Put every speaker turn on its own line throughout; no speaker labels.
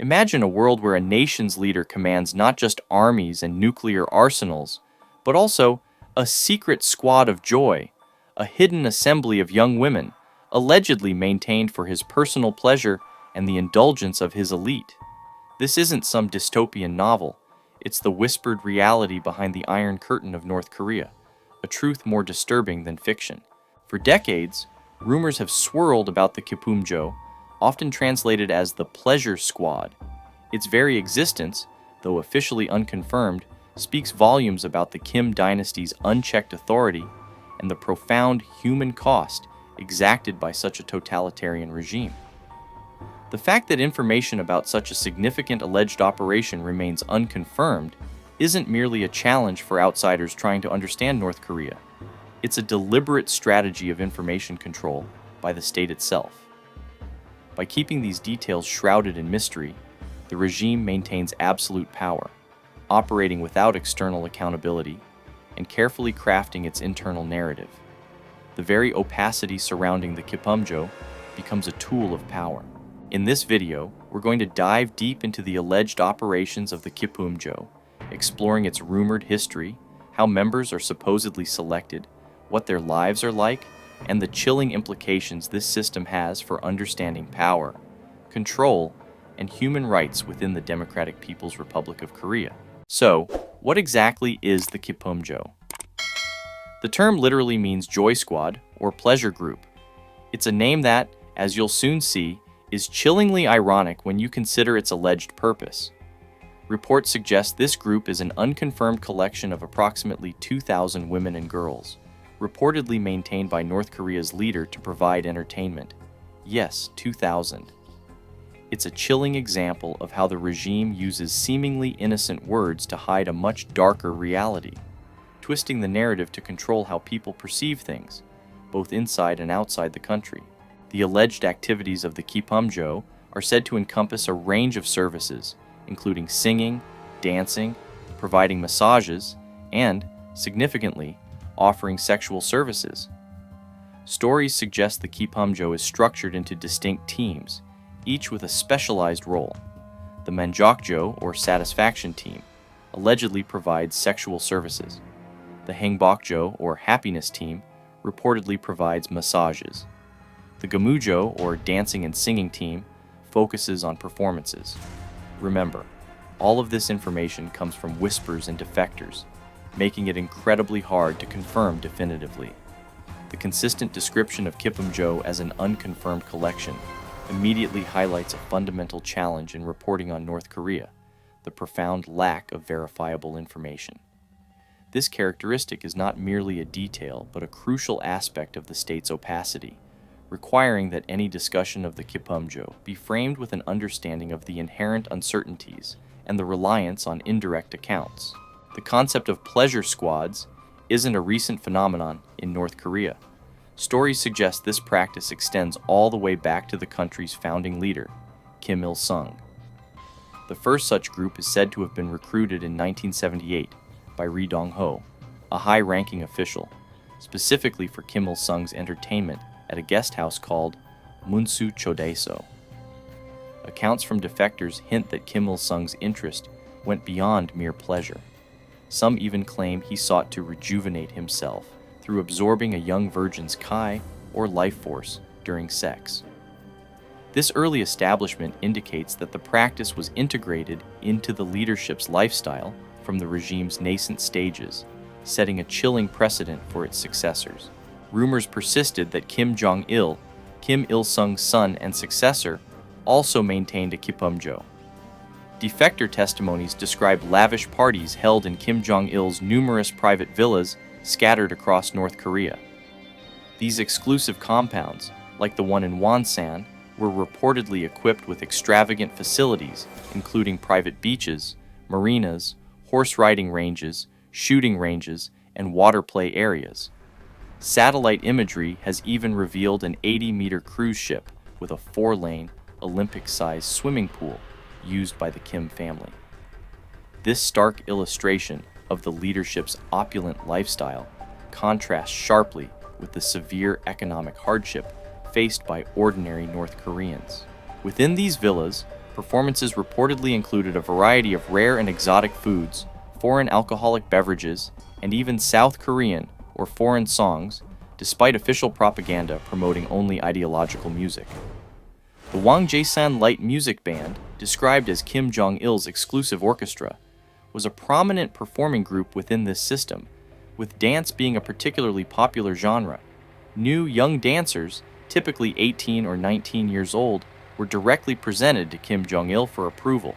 Imagine a world where a nation's leader commands not just armies and nuclear arsenals, but also a secret squad of joy, a hidden assembly of young women, allegedly maintained for his personal pleasure and the indulgence of his elite. This isn't some dystopian novel. It's the whispered reality behind the Iron Curtain of North Korea, a truth more disturbing than fiction. For decades, rumors have swirled about the Kippumjo, often translated as the Pleasure Squad. Its very existence, though officially unconfirmed, speaks volumes about the Kim dynasty's unchecked authority and the profound human cost exacted by such a totalitarian regime. The fact that information about such a significant alleged operation remains unconfirmed isn't merely a challenge for outsiders trying to understand North Korea. It's a deliberate strategy of information control by the state itself. By keeping these details shrouded in mystery, the regime maintains absolute power, operating without external accountability, and carefully crafting its internal narrative. The very opacity surrounding the Kippumjo becomes a tool of power. In this video, we're going to dive deep into the alleged operations of the Kippumjo, exploring its rumored history, how members are supposedly selected, what their lives are like, and the chilling implications this system has for understanding power, control, and human rights within the Democratic People's Republic of Korea. So, what exactly is the Kippumjo? The term literally means joy squad or pleasure group. It's a name that, as you'll soon see, is chillingly ironic when you consider its alleged purpose. Reports suggest this group is an unconfirmed collection of approximately 2,000 women and girls, reportedly maintained by North Korea's leader to provide entertainment. Yes, 2,000. It's a chilling example of how the regime uses seemingly innocent words to hide a much darker reality, twisting the narrative to control how people perceive things, both inside and outside the country. The alleged activities of the Kippumjo are said to encompass a range of services, including singing, dancing, providing massages, and, significantly, offering sexual services. Stories suggest the Kippumjo is structured into distinct teams, each with a specialized role. The Manjokjo, or satisfaction team, allegedly provides sexual services. The Hangbokjo, or happiness team, reportedly provides massages. The Gamujo, or dancing and singing team, focuses on performances. Remember, all of this information comes from whispers and defectors, making it incredibly hard to confirm definitively. The consistent description of Kippumjo as an unconfirmed collection immediately highlights a fundamental challenge in reporting on North Korea: the profound lack of verifiable information. This characteristic is not merely a detail, but a crucial aspect of the state's opacity, requiring that any discussion of the Kippumjo be framed with an understanding of the inherent uncertainties and the reliance on indirect accounts. The concept of pleasure squads isn't a recent phenomenon in North Korea. Stories suggest this practice extends all the way back to the country's founding leader, Kim Il-sung. The first such group is said to have been recruited in 1978 by Ri Dong-ho, a high-ranking official, specifically for Kim Il-sung's entertainment at a guest house called Munsu Chodaeso. Accounts from defectors hint that Kim Il-sung's interest went beyond mere pleasure. Some even claim he sought to rejuvenate himself through absorbing a young virgin's kai, or life force, during sex. This early establishment indicates that the practice was integrated into the leadership's lifestyle from the regime's nascent stages, setting a chilling precedent for its successors. Rumors persisted that Kim Jong Un, Kim Il-sung's son and successor, also maintained a Kippumjo. Defector testimonies describe lavish parties held in Kim Jong-il's numerous private villas scattered across North Korea. These exclusive compounds, like the one in Wonsan, were reportedly equipped with extravagant facilities, including private beaches, marinas, horse riding ranges, shooting ranges, and water play areas. Satellite imagery has even revealed an 80-meter cruise ship with a 4-lane, Olympic-sized swimming pool used by the Kim family. This stark illustration of the leadership's opulent lifestyle contrasts sharply with the severe economic hardship faced by ordinary North Koreans. Within these villas, Performances reportedly included a variety of rare and exotic foods, foreign alcoholic beverages, and even South Korean or foreign songs, despite official propaganda promoting only ideological music. The Wang Jaesan Light Music Band, described as Kim Jong Il's exclusive orchestra, was a prominent performing group within this system, with dance being a particularly popular genre. New young dancers, typically 18 or 19 years old, were directly presented to Kim Jong-il for approval.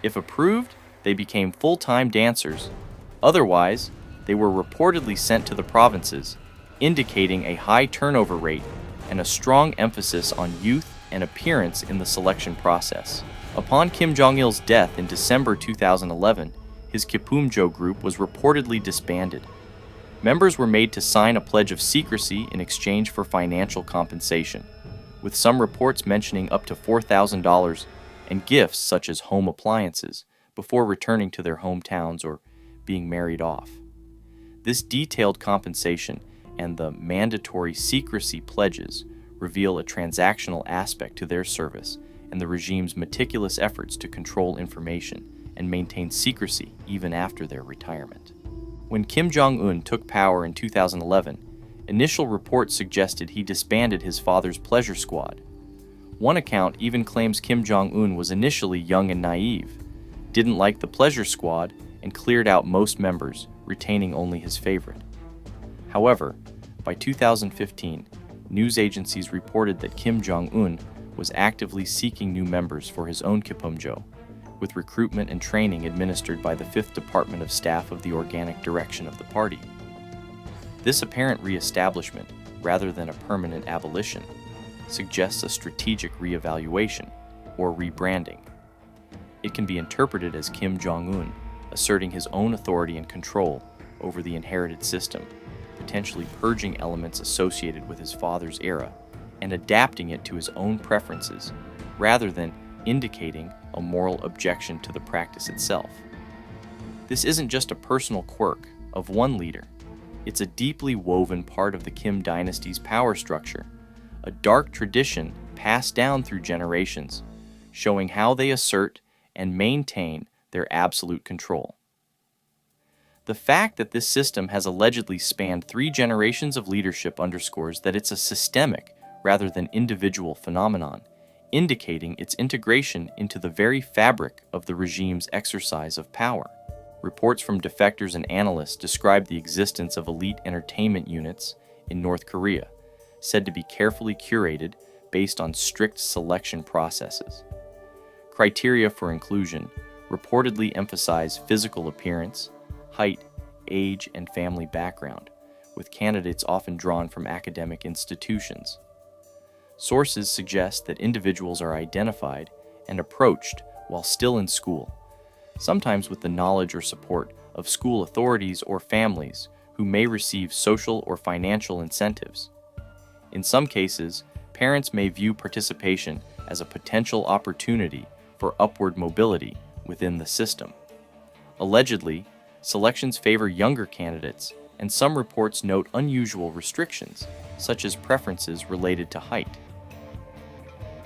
If approved, they became full-time dancers. Otherwise, they were reportedly sent to the provinces, indicating a high turnover rate and a strong emphasis on youth and appearance in the selection process. Upon Kim Jong-il's death in December 2011, his Kippumjo group was reportedly disbanded. Members were made to sign a pledge of secrecy in exchange for financial compensation, with some reports mentioning up to $4,000 and gifts such as home appliances before returning to their hometowns or being married off. This detailed compensation and the mandatory secrecy pledges reveal a transactional aspect to their service and the regime's meticulous efforts to control information and maintain secrecy even after their retirement. When Kim Jong Un took power in 2011, initial reports suggested he disbanded his father's pleasure squad. One account even claims Kim Jong Un was initially young and naive, didn't like the pleasure squad, and cleared out most members, retaining only his favorite. However, by 2015, news agencies reported that Kim Jong Un was actively seeking new members for his own Kippumjo, with recruitment and training administered by the 5th Department of Staff of the Organic Direction of the party. This apparent re-establishment, rather than a permanent abolition, suggests a strategic re-evaluation, or rebranding. It can be interpreted as Kim Jong Un asserting his own authority and control over the inherited system, potentially purging elements associated with his father's era and adapting it to his own preferences, rather than indicating a moral objection to the practice itself. This isn't just a personal quirk of one leader. It's a deeply woven part of the Kim dynasty's power structure, a dark tradition passed down through generations, showing how they assert and maintain their absolute control. The fact that this system has allegedly spanned 3 generations of leadership underscores that it's a systemic rather than individual phenomenon, indicating its integration into the very fabric of the regime's exercise of power. Reports from defectors and analysts describe the existence of elite entertainment units in North Korea, said to be carefully curated based on strict selection processes. Criteria for inclusion reportedly emphasize physical appearance, height, age, and family background, with candidates often drawn from academic institutions. Sources suggest that individuals are identified and approached while still in school, sometimes with the knowledge or support of school authorities or families who may receive social or financial incentives. In some cases, parents may view participation as a potential opportunity for upward mobility within the system. Allegedly, selections favor younger candidates, and some reports note unusual restrictions, such as preferences related to height.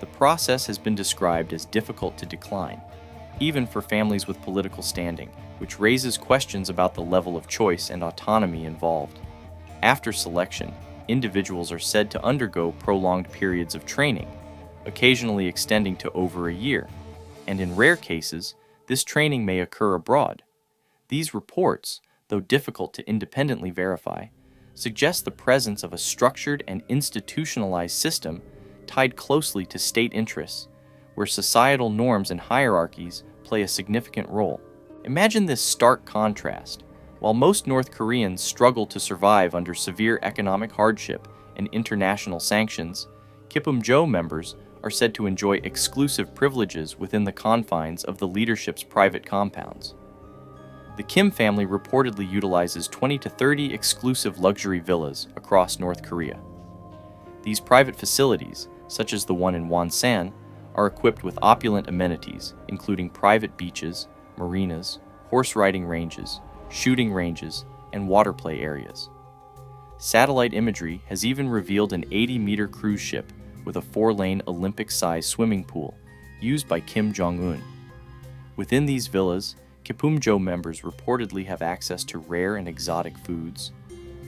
The process has been described as difficult to decline, even for families with political standing, which raises questions about the level of choice and autonomy involved. After selection, individuals are said to undergo prolonged periods of training, occasionally extending to over a year, and in rare cases, this training may occur abroad. These reports, though difficult to independently verify, suggest the presence of a structured and institutionalized system tied closely to state interests, where societal norms and hierarchies play a significant role. Imagine this stark contrast. While most North Koreans struggle to survive under severe economic hardship and international sanctions, Kippumjo members are said to enjoy exclusive privileges within the confines of the leadership's private compounds. The Kim family reportedly utilizes 20 to 30 exclusive luxury villas across North Korea. These private facilities, such as the one in Wonsan, are equipped with opulent amenities, including private beaches, marinas, horse riding ranges, shooting ranges, and water play areas. Satellite imagery has even revealed an 80-meter cruise ship with a 4-lane Olympic-sized swimming pool, used by Kim Jong Un. Within these villas, Kippumjo members reportedly have access to rare and exotic foods,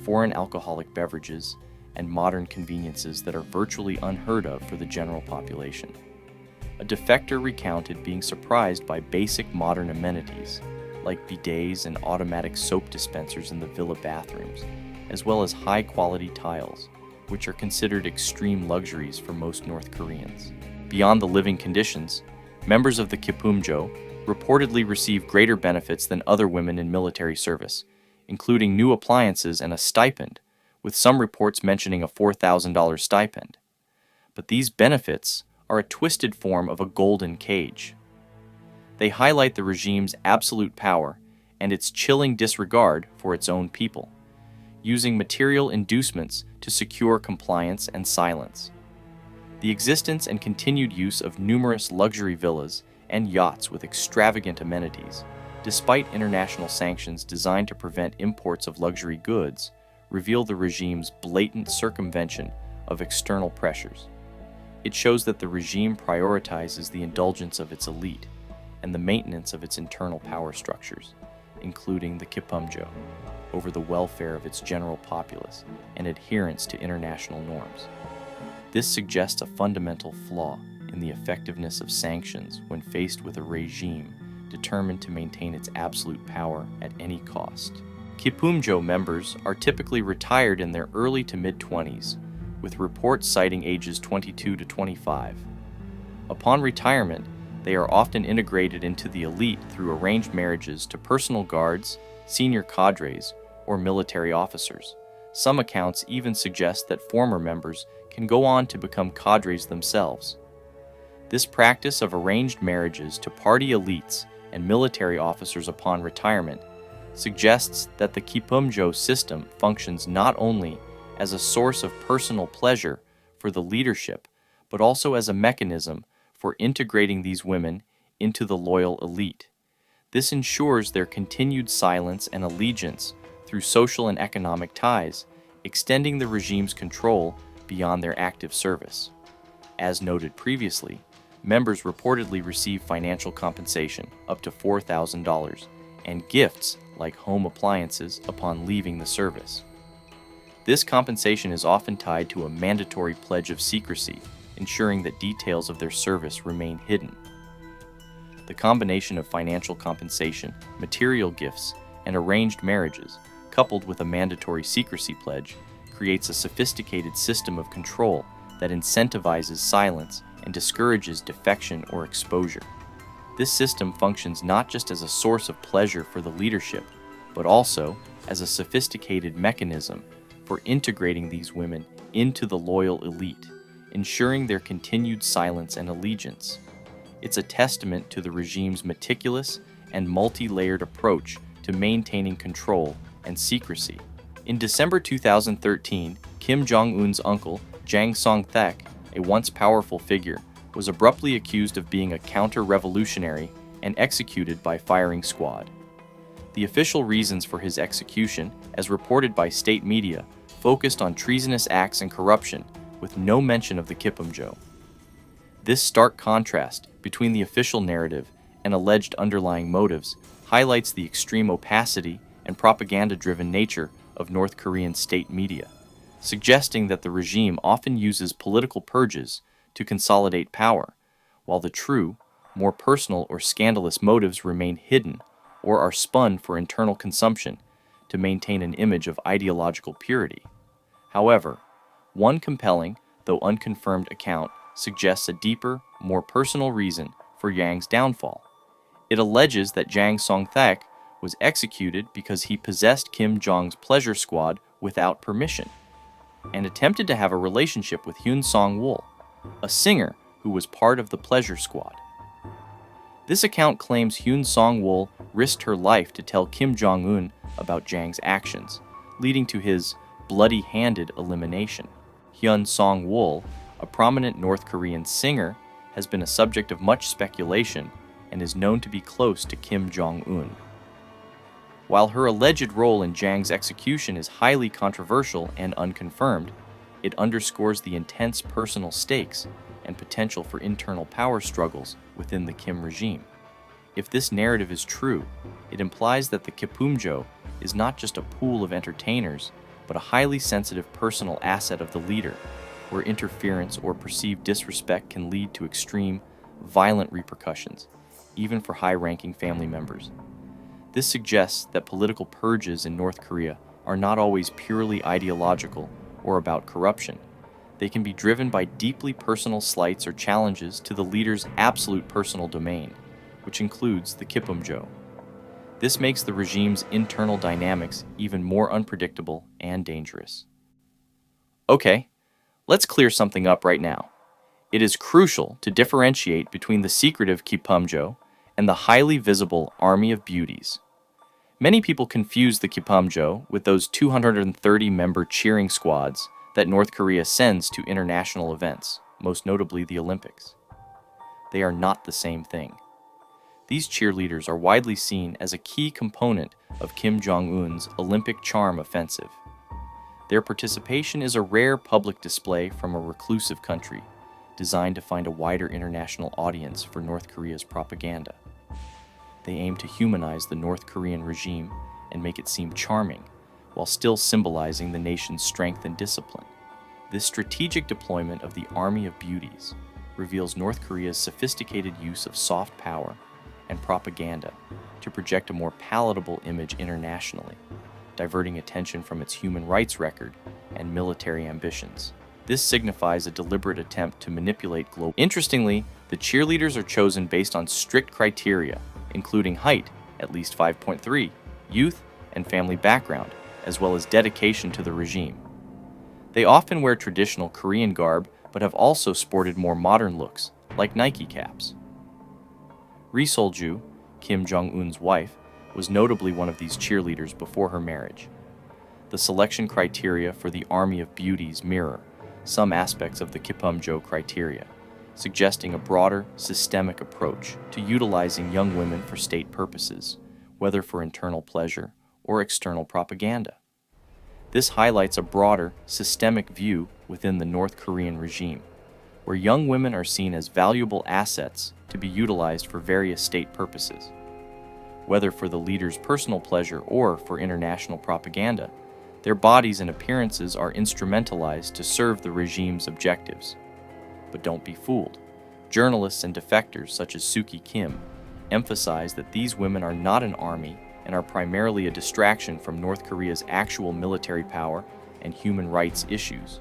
foreign alcoholic beverages, and modern conveniences that are virtually unheard of for the general population. A defector recounted being surprised by basic modern amenities, like bidets and automatic soap dispensers in the villa bathrooms, as well as high-quality tiles, which are considered extreme luxuries for most North Koreans. Beyond the living conditions, members of the Kippumjo reportedly receive greater benefits than other women in military service, including new appliances and a stipend, with some reports mentioning a $4,000 stipend. But these benefits are a twisted form of a golden cage. They highlight the regime's absolute power and its chilling disregard for its own people, using material inducements to secure compliance and silence. The existence and continued use of numerous luxury villas and yachts with extravagant amenities, despite international sanctions designed to prevent imports of luxury goods, reveal the regime's blatant circumvention of external pressures. It shows that the regime prioritizes the indulgence of its elite and the maintenance of its internal power structures, including the Kippumjo, over the welfare of its general populace and adherence to international norms. This suggests a fundamental flaw in the effectiveness of sanctions when faced with a regime determined to maintain its absolute power at any cost. Kippumjo members are typically retired in their early to mid-20s, with reports citing ages 22 to 25. Upon retirement, they are often integrated into the elite through arranged marriages to personal guards, senior cadres, or military officers. Some accounts even suggest that former members can go on to become cadres themselves. This practice of arranged marriages to party elites and military officers upon retirement suggests that the Kippumjo system functions not only as a source of personal pleasure for the leadership, but also as a mechanism for integrating these women into the loyal elite. This ensures their continued silence and allegiance through social and economic ties, extending the regime's control beyond their active service. As noted previously, members reportedly receive financial compensation up to $4,000 and gifts like home appliances upon leaving the service. This compensation is often tied to a mandatory pledge of secrecy, ensuring that details of their service remain hidden. The combination of financial compensation, material gifts, and arranged marriages, coupled with a mandatory secrecy pledge, creates a sophisticated system of control that incentivizes silence and discourages defection or exposure. This system functions not just as a source of pleasure for the leadership, but also as a sophisticated mechanism for integrating these women into the loyal elite, ensuring their continued silence and allegiance. It's a testament to the regime's meticulous and multi-layered approach to maintaining control and secrecy. In December 2013, Kim Jong Un's uncle, Jang Song-thaek, a once powerful figure, was abruptly accused of being a counter-revolutionary and executed by firing squad. The official reasons for his execution, as reported by state media, focused on treasonous acts and corruption, with no mention of the Kippumjo. This stark contrast between the official narrative and alleged underlying motives highlights the extreme opacity and propaganda-driven nature of North Korean state media, suggesting that the regime often uses political purges to consolidate power, while the true, more personal or scandalous motives remain hidden or are spun for internal consumption to maintain an image of ideological purity. However, one compelling, though unconfirmed account suggests a deeper, more personal reason for Yang's downfall. It alleges that Jang Song-thaek was executed because he possessed Kim Jong's pleasure squad without permission, and attempted to have a relationship with Hyun Song-wol, a singer who was part of the pleasure squad. This account claims Hyun Song-wol risked her life to tell Kim Jong Un about Jang's actions, leading to his bloody-handed elimination. Hyun Song-wol, a prominent North Korean singer, has been a subject of much speculation and is known to be close to Kim Jong Un. While her alleged role in Jang's execution is highly controversial and unconfirmed, it underscores the intense personal stakes and potential for internal power struggles within the Kim regime. If this narrative is true, it implies that the Kippumjo is not just a pool of entertainers, but a highly sensitive personal asset of the leader, where interference or perceived disrespect can lead to extreme, violent repercussions, even for high-ranking family members. This suggests that political purges in North Korea are not always purely ideological or about corruption. They can be driven by deeply personal slights or challenges to the leader's absolute personal domain, which includes the Kippumjo. This makes the regime's internal dynamics even more unpredictable and dangerous. Okay, let's clear something up right now. It is crucial to differentiate between the secretive Kippumjo and the highly visible Army of Beauties. Many people confuse the Kippumjo with those 230-member cheering squads that North Korea sends to international events, most notably the Olympics. They are not the same thing. These cheerleaders are widely seen as a key component of Kim Jong Un's Olympic charm offensive. Their participation is a rare public display from a reclusive country, designed to find a wider international audience for North Korea's propaganda. They aim to humanize the North Korean regime and make it seem charming, while still symbolizing the nation's strength and discipline. This strategic deployment of the Army of Beauties reveals North Korea's sophisticated use of soft power and propaganda to project a more palatable image internationally, diverting attention from its human rights record and military ambitions. This signifies a deliberate attempt to manipulate global. Interestingly, the cheerleaders are chosen based on strict criteria, including height, at least 5.3, youth and family background, as well as dedication to the regime. They often wear traditional Korean garb, but have also sported more modern looks, like Nike caps. Ri Sol-ju, Kim Jong Un's wife, was notably one of these cheerleaders before her marriage. The selection criteria for the Army of Beauties mirror some aspects of the Kippumjo criteria, suggesting a broader, systemic approach to utilizing young women for state purposes, whether for internal pleasure or external propaganda. This highlights a broader, systemic view within the North Korean regime, where young women are seen as valuable assets to be utilized for various state purposes. Whether for the leader's personal pleasure or for international propaganda, their bodies and appearances are instrumentalized to serve the regime's objectives. But don't be fooled. Journalists and defectors such as Suki Kim emphasize that these women are not an army and are primarily a distraction from North Korea's actual military power and human rights issues.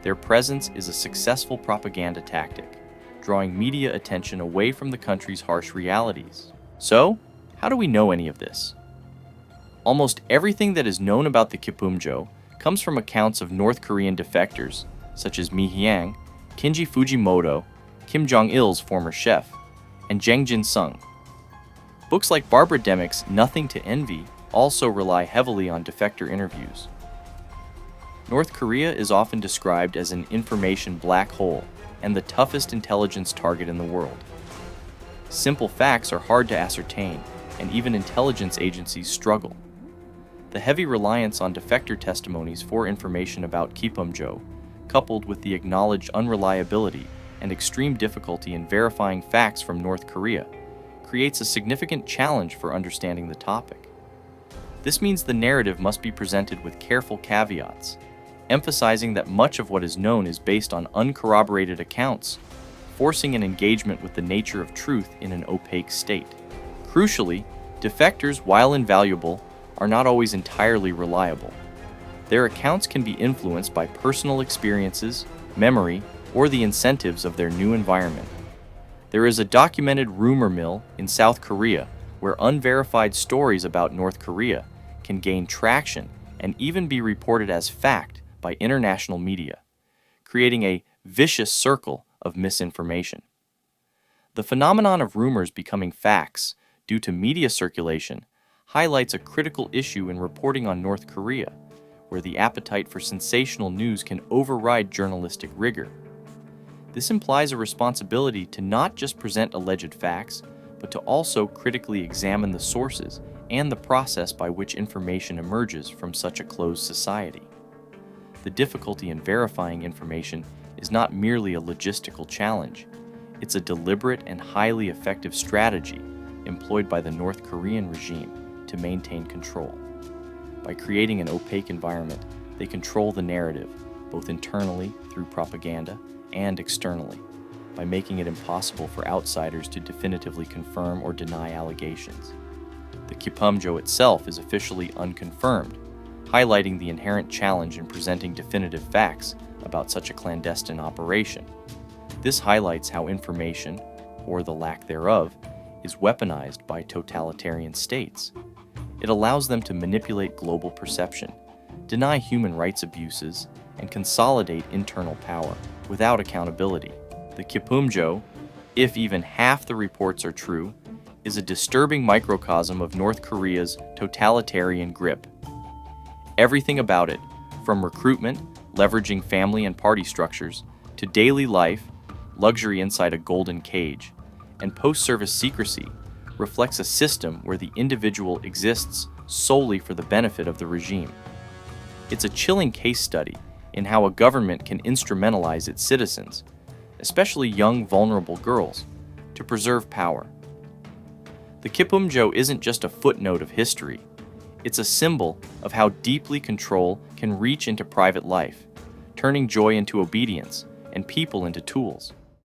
Their presence is a successful propaganda tactic, drawing media attention away from the country's harsh realities. So, how do we know any of this? Almost everything that is known about the Kippumjo comes from accounts of North Korean defectors, such as Mi Hyang, Kinji Fujimoto, Kim Jong-il's former chef, and Jang Jin-sung. Books like Barbara Demick's Nothing to Envy also rely heavily on defector interviews. North Korea is often described as an information black hole and the toughest intelligence target in the world. Simple facts are hard to ascertain, and even intelligence agencies struggle. The heavy reliance on defector testimonies for information about Kippumjo, coupled with the acknowledged unreliability and extreme difficulty in verifying facts from North Korea, creates a significant challenge for understanding the topic. This means the narrative must be presented with careful caveats, emphasizing that much of what is known is based on uncorroborated accounts, forcing an engagement with the nature of truth in an opaque state. Crucially, defectors, while invaluable, are not always entirely reliable. Their accounts can be influenced by personal experiences, memory, or the incentives of their new environment. There is a documented rumor mill in South Korea where unverified stories about North Korea can gain traction and even be reported as fact by international media, creating a vicious circle of misinformation. The phenomenon of rumors becoming facts due to media circulation highlights a critical issue in reporting on North Korea, where the appetite for sensational news can override journalistic rigor. This implies a responsibility to not just present alleged facts, but to also critically examine the sources and the process by which information emerges from such a closed society. The difficulty in verifying information is not merely a logistical challenge. It's a deliberate and highly effective strategy employed by the North Korean regime to maintain control. By creating an opaque environment, they control the narrative, both internally through propaganda and externally, by making it impossible for outsiders to definitively confirm or deny allegations. The Kippumjo itself is officially unconfirmed, highlighting the inherent challenge in presenting definitive facts about such a clandestine operation. This highlights how information, or the lack thereof, is weaponized by totalitarian states. It allows them to manipulate global perception, deny human rights abuses, and consolidate internal power without accountability. The Kippumjo, if even half the reports are true, is a disturbing microcosm of North Korea's totalitarian grip. Everything about it, from recruitment, leveraging family and party structures, to daily life, luxury inside a golden cage, and post-service secrecy, reflects a system where the individual exists solely for the benefit of the regime. It's a chilling case study in how a government can instrumentalize its citizens, especially young, vulnerable girls, to preserve power. The Kippumjo isn't just a footnote of history. It's a symbol of how deeply control can reach into private life, turning joy into obedience and people into tools.